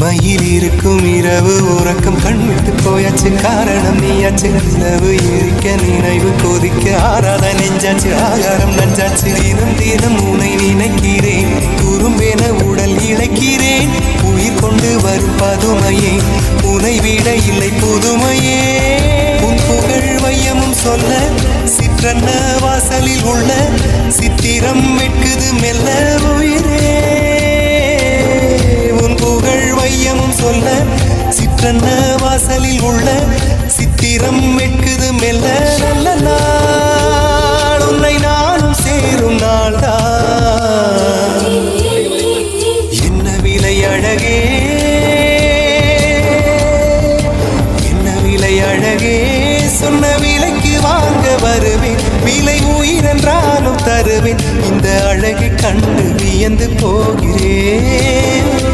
தனிமையில் இருக்கும் இரவு உறக்கம் கண்விட்டு போயாச்சு காரணம் நீயாச்சு நிலவு எரிக்க நினைவு கொதிக்க ஆறாத நெஞ்சாச்சு ஆகாரம் நஞ்சாச்சு தினம் தினம் உனை நினைக்கிறேன் குறும்பென உடல் இழைக்கிறேன் உயிர் கொண்டு வரும் பதுமையே உனை விட இல்லை புதுமையே உன் புகழ் வையமும் சொல்ல சிற்றன்ன வாசலில் உள்ள சித்திரம் வெட்குது மெல்ல உயிரே சொல்ல சிற்றன்ன வாசலில் உள்ள சித்திரம் வெட்குது மெல்ல நல்ல நாள் உன்னை நானும் சேரும் நாள்தான் என்ன விலை அழகே என்ன விலை அழகே சொன்ன விலைக்கு வாங்க வருவேன் விலை உயிரென்றாலும் தருவேன் இந்த அழகை கண்டு வியந்து போகிறேன்